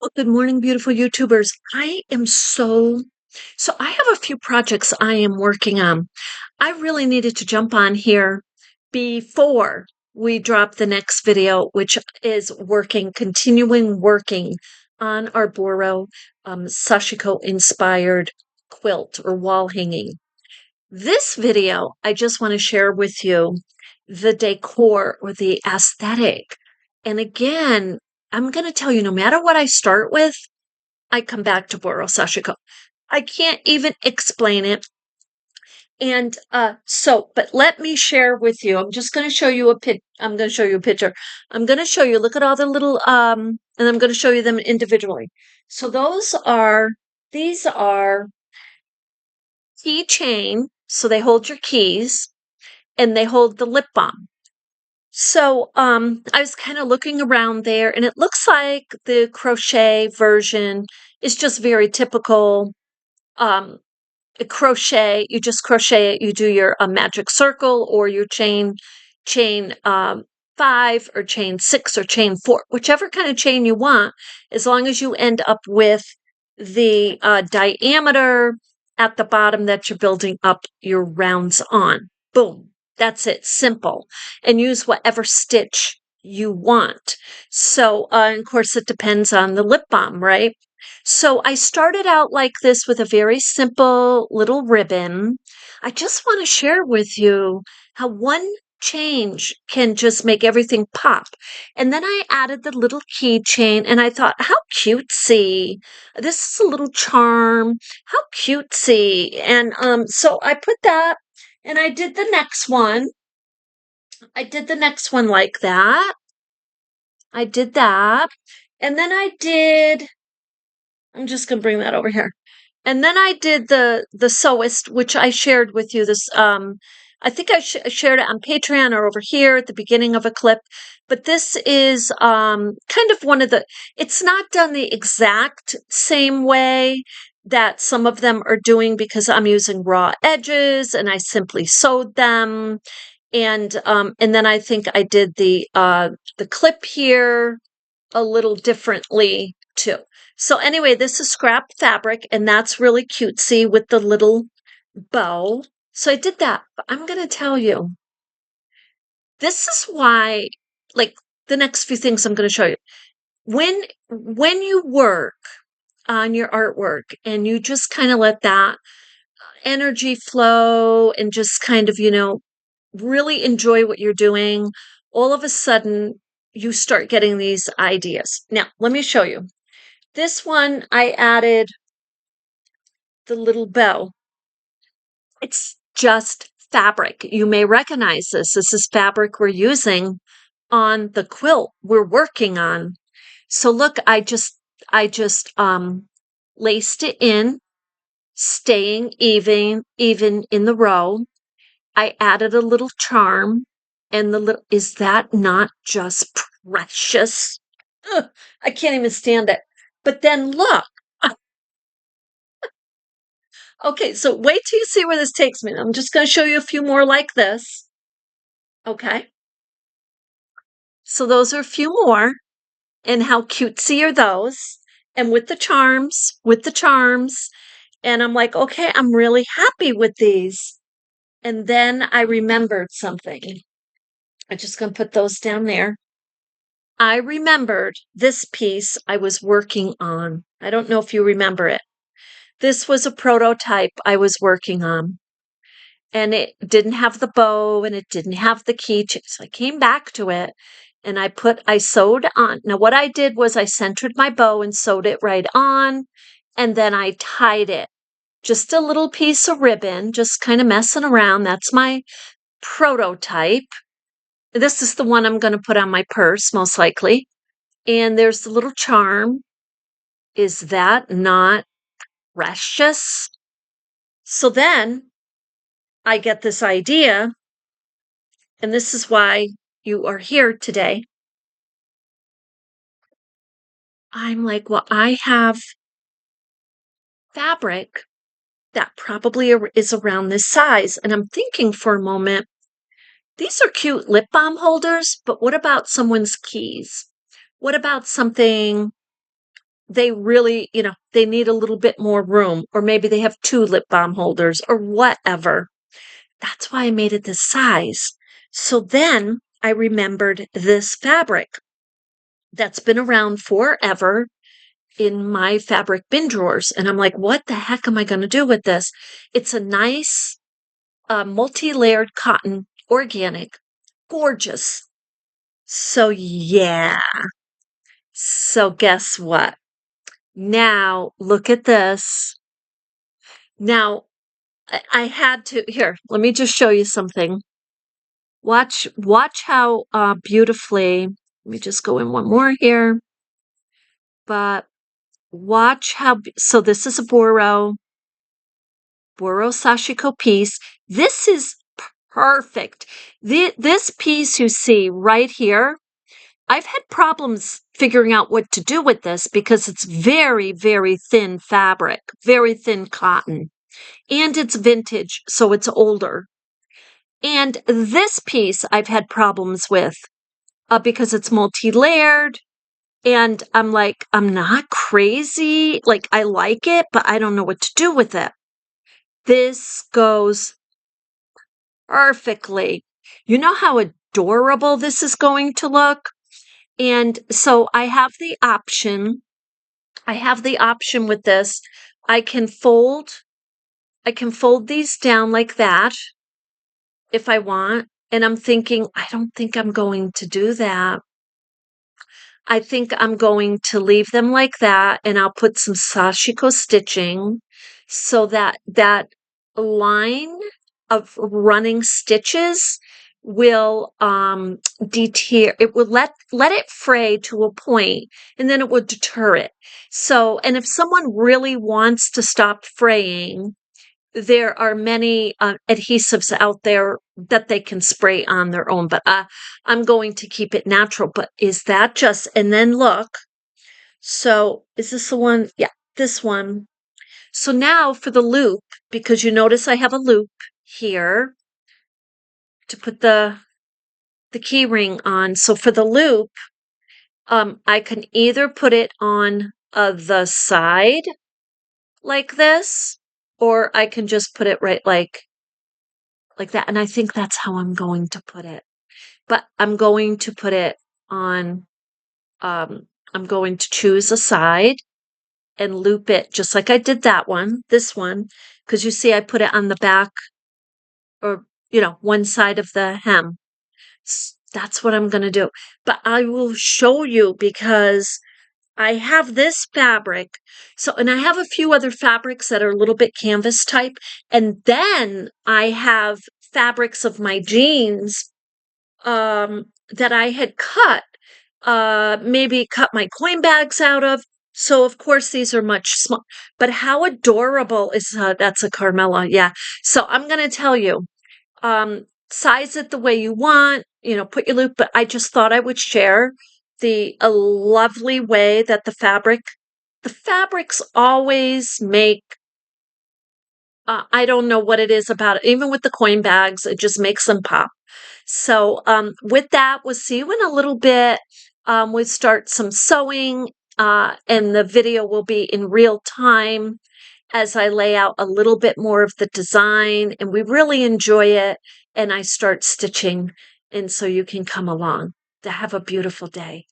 Well, good morning, beautiful YouTubers. I have a few projects I am working on. I really needed to jump on here before we drop the next video, which is continuing working on our Boro Sashiko inspired quilt or wall hanging. This video, I just want to share with you the decor or the aesthetic. And again, I'm going to tell you, no matter what I start with, I come back to Boro Sashiko. I can't even explain it. And but let me share with you. I'm just going to show you I'm going to show you a picture. I'm going to show you, look at all the little, and I'm going to show you them individually. So these are keychain. So they hold your keys and they hold the lip balm. So I was kind of looking around there, and it looks like the crochet version is just very typical. Um, crochet, you just crochet it, you do your magic circle or your chain 5 or chain 6 or chain 4, whichever kind of chain you want, as long as you end up with the diameter at the bottom that you're building up your rounds on. Boom. That's it. Simple. And use whatever stitch you want. So, of course, it depends on the lip balm, right? So I started out like this with a very simple little ribbon. I just want to share with you how one change can just make everything pop. And then I added the little keychain and I thought, how cutesy. This is a little charm. How cutesy. And so I put that and I did the next one. I did the next one like that. I did that. And then I'm just going to bring that over here. And then I did the sewist, which I shared with you. I think I shared it on Patreon or over here at the beginning of a clip. But this is kind of one of the. It's not done the exact same way that some of them are doing because I'm using raw edges and I simply sewed them. And then I think I did the clip here a little differently too. So anyway, this is scrap fabric and that's really cutesy with the little bow. So I did that, but I'm going to tell you, this is why, like the next few things I'm going to show you. When you work on your artwork and you just kind of let that energy flow and just kind of, really enjoy what you're doing, all of a sudden you start getting these ideas. Now, let me show you. This one, I added the little bow. It's just fabric. You may recognize this. This is fabric we're using on the quilt we're working on. So look, I just laced it in, staying even in the row. I added a little charm and is that not just precious? Ugh, I can't even stand it. But then look. Okay, so wait till you see where this takes me. I'm just going to show you a few more like this. Okay. So those are a few more. And how cutesy are those? And with the charms. And I'm like, okay, I'm really happy with these. And then I remembered something. I'm just going to put those down there. I remembered this piece I was working on. I don't know if you remember it. This was a prototype I was working on. And it didn't have the bow and it didn't have the keychain. So I came back to it and I sewed on. Now, what I did was I centered my bow and sewed it right on. And then I tied it. Just a little piece of ribbon, just kind of messing around. That's my prototype. This is the one I'm going to put on my purse, most likely. And there's the little charm. Is that not precious? So then I get this idea, and this is why you are here today. I'm like, well, I have fabric that probably is around this size. And I'm thinking for a moment, these are cute lip balm holders, but what about someone's keys? What about something they really, they need a little bit more room, or maybe they have 2 lip balm holders or whatever. That's why I made it this size. So then I remembered this fabric that's been around forever in my fabric bin drawers. And I'm like, what the heck am I going to do with this? It's a nice multi-layered cotton, organic, gorgeous. So yeah. So guess what? Now look at this. Now I had to, here, let me just show you something. Watch how beautifully, let me just go in one more here. But watch how, so this is a Boro Sashiko piece. This is perfect. This piece you see right here, I've had problems figuring out what to do with this because it's very, very thin fabric, very thin cotton, and it's vintage, so it's older. And this piece I've had problems with because it's multi-layered. And I'm like, I'm not crazy. Like, I like it, but I don't know what to do with it. This goes perfectly. You know how adorable this is going to look? And so I have the option. I have the option with this. I can fold these down like that if I want. And I'm thinking, I don't think I'm going to do that. I think I'm going to leave them like that, and I'll put some sashiko stitching so that that line of running stitches will deter, it will let it fray to a point, and then it will deter it. So, and if someone really wants to stop fraying, there are many adhesives out there that they can spray on their own, but I'm going to keep it natural. But is that just, and then look, so is this the one? Yeah, this one. So now for the loop, because you notice I have a loop here to put the key ring on. So for the loop, I can either put it on the side like this, or I can just put it right like that. And I think that's how I'm going to put it. But I'm going to put it on, I'm going to choose a side and loop it just like I did that one, this one, because you see I put it on the back or, one side of the hem. That's what I'm going to do. But I will show you because I have this fabric. So, and I have a few other fabrics that are a little bit canvas type. And then I have fabrics of my jeans that I had cut, maybe cut my coin bags out of. So of course these are much smaller. But how adorable is that's a Carmella, yeah. So I'm gonna tell you, size it the way you want, put your loop. But I just thought I would share a lovely way that the fabrics always make. I don't know what it is about it. Even with the coin bags, it just makes them pop. So with that, we'll see you in a little bit. We'll start some sewing, and the video will be in real time as I lay out a little bit more of the design, and we really enjoy it, and I start stitching, and so you can come along. Have a beautiful day.